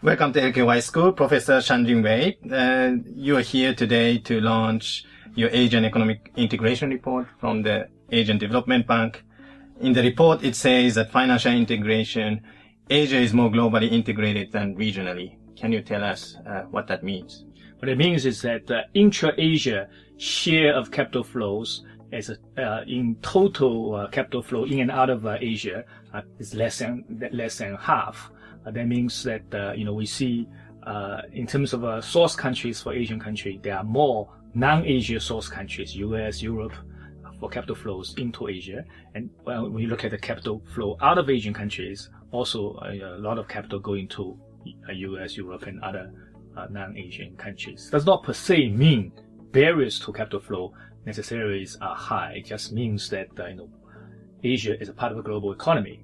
Welcome to LKY School, Professor Shang-Jin Wei. You are here today to launch your Asian Economic Integration Report from the Asian Development Bank. In the report, it says that financial integration, Asia is more globally integrated than regionally. Can you tell us what that means? What it means is that IntraAsia share of capital flows as in total capital flow in and out of Asia is less than half. That means that we see in terms of source countries for Asian country, there are more non-Asia source countries, US, Europe, for capital flows into Asia. And when you look at the capital flow out of Asian countries, also a lot of capital going to US, Europe, and other non-Asian countries. Does not per se mean barriers to capital flow necessarily are high. It just means that Asia is a part of a global economy,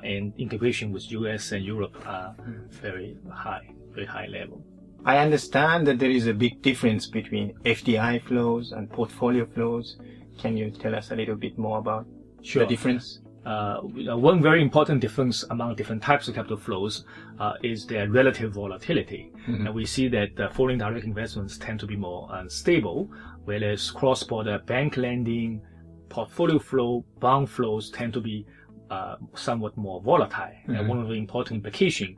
and integration with US and Europe are very high level. I understand that there is a big difference between FDI flows and portfolio flows. Can you tell us a little bit more about the difference? One very important difference among different types of capital flows is their relative volatility. And we see that foreign direct investments tend to be more unstable, whereas cross-border bank lending, portfolio flow, bond flows tend to be somewhat more volatile. And one of the important implications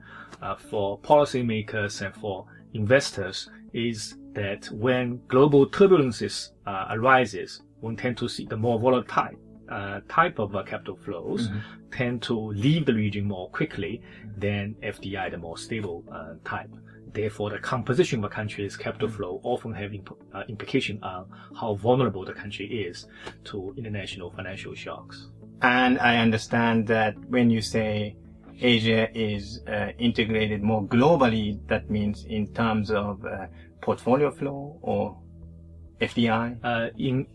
for policymakers and for investors is that when global turbulences arises, one tend to see the more volatile type of capital flows tend to leave the region more quickly than FDI, the more stable type. Therefore, the composition of a country's capital flow often have implication on how vulnerable the country is to international financial shocks. And I understand that when you say Asia is integrated more globally, that means in terms of portfolio flow or FDI? In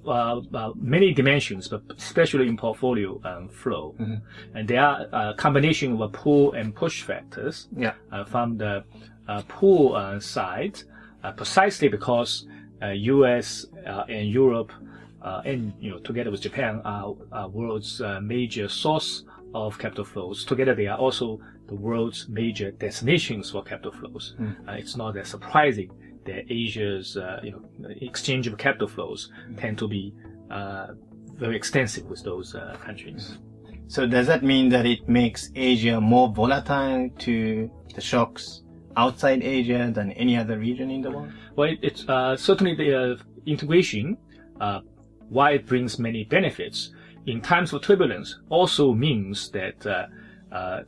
many dimensions, but especially in portfolio flow. And there are a combination of pull and push factors from the pull side, precisely because US and Europe and together with Japan are world's major source of capital flows. Together they are also the world's major destinations for capital flows. It's not that surprising that Asia's exchange of capital flows tend to be very extensive with those countries. So does that mean that it makes Asia more volatile to the shocks outside Asia than any other region in the world? Well, it's certainly the integration, why it brings many benefits in times of turbulence, also means that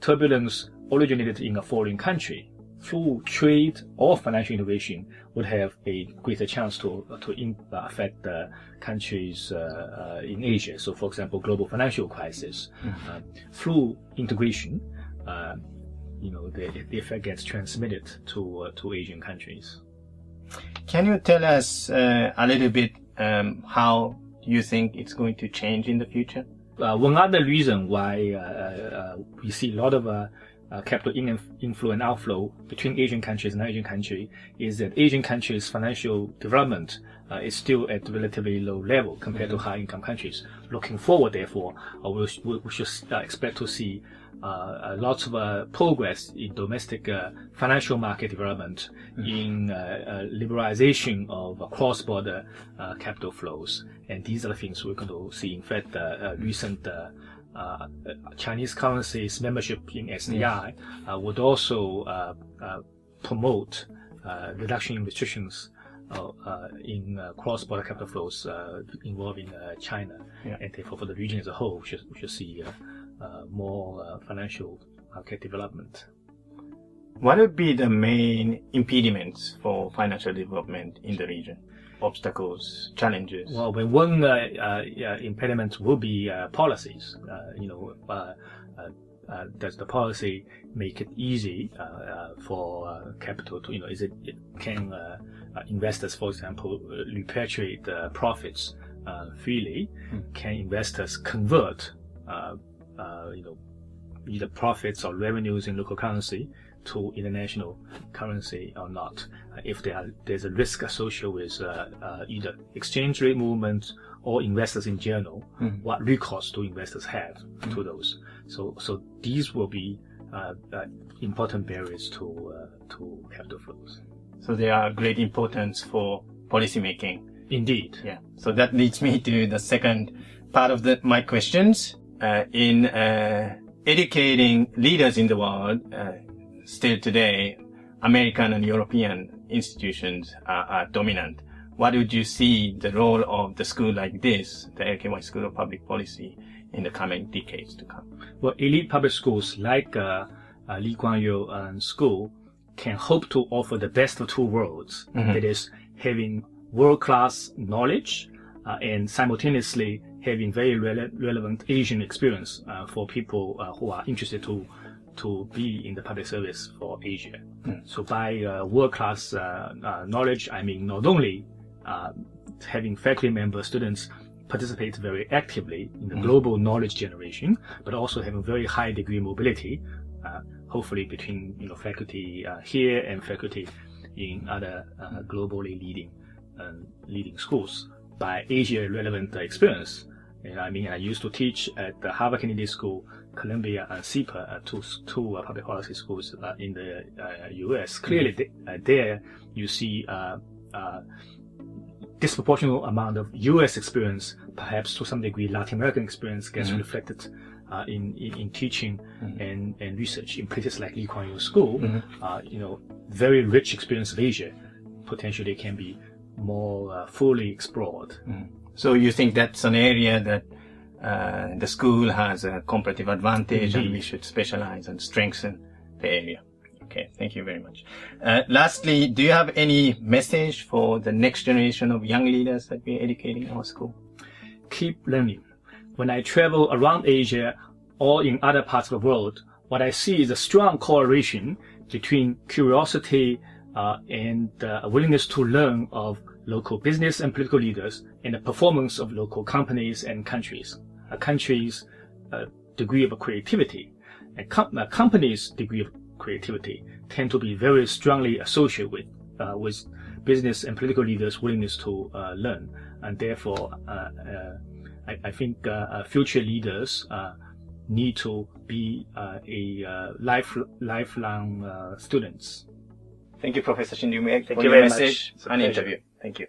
turbulence originated in a foreign country through trade or financial innovation would have a greater chance to affect the countries in Asia. So, for example, global financial crisis, through integration, the effect gets transmitted to Asian countries. Can you tell us a little bit how you think it's going to change in the future? One other reason why we see a lot of capital inflow and outflow between Asian countries and non-Asian countries is that Asian countries' financial development is still at a relatively low level compared to high-income countries. Looking forward, therefore, we should expect to see lots of progress in domestic financial market development, in liberalization of cross-border capital flows. And these are the things we're going to see. In fact, recent Chinese currency's membership in SDI would also promote reduction in restrictions in cross-border capital flows involving China. And therefore, for the region as a whole, we should see more financial market development. What would be the main impediments for financial development in the region? Obstacles, challenges? Well, one impediment will be policies. Does the policy make it easy for capital to, can investors, for example, repatriate profits freely? Can investors convert either profits or revenues in local currency to international currency or not? If there's a risk associated with either exchange rate movements or investors in general, what recourse do investors have to those? So these will be important barriers to capital flows. So they are great importance for policy making. Indeed. Yeah. So that leads me to the second part of my questions. In educating leaders in the world, still today, American and European institutions are dominant. What would you see the role of the school like this, the LKY School of Public Policy, in the coming decades to come? Well, elite public schools like Lee Kuan Yew School can hope to offer the best of two worlds. Mm-hmm. That is, having world-class knowledge and simultaneously having very relevant Asian experience for people who are interested to be in the public service for Asia. Mm. So by world-class knowledge, I mean not only having faculty members, students participate very actively in the global knowledge generation, but also having very high degree mobility, hopefully between faculty here and faculty in other globally leading schools. By Asia relevant experience, I mean, I used to teach at the Harvard Kennedy School, Columbia, and CEPA, two public policy schools in the U.S. Clearly, there you see disproportionate amount of U.S. experience, perhaps to some degree Latin American experience gets reflected in teaching and research in places like Lee Kuan Yew School. Very rich experience of Asia potentially can be more fully explored. So you think that's an area that the school has a comparative advantage, and we should specialize and strengthen the area? Okay, thank you very much. Lastly, do you have any message for the next generation of young leaders that we're educating in our school? Keep learning. When I travel around Asia or in other parts of the world, what I see is a strong correlation between curiosity and a willingness to learn of local business and political leaders and the performance of local companies and countries. A country's degree of creativity and a company's degree of creativity tend to be very strongly associated with business and political leaders' willingness to learn, and therefore I think future leaders need to be lifelong students. Thank you, Professor Shang-Jin Wei, Thank for you your very message much. and interview. Thank you.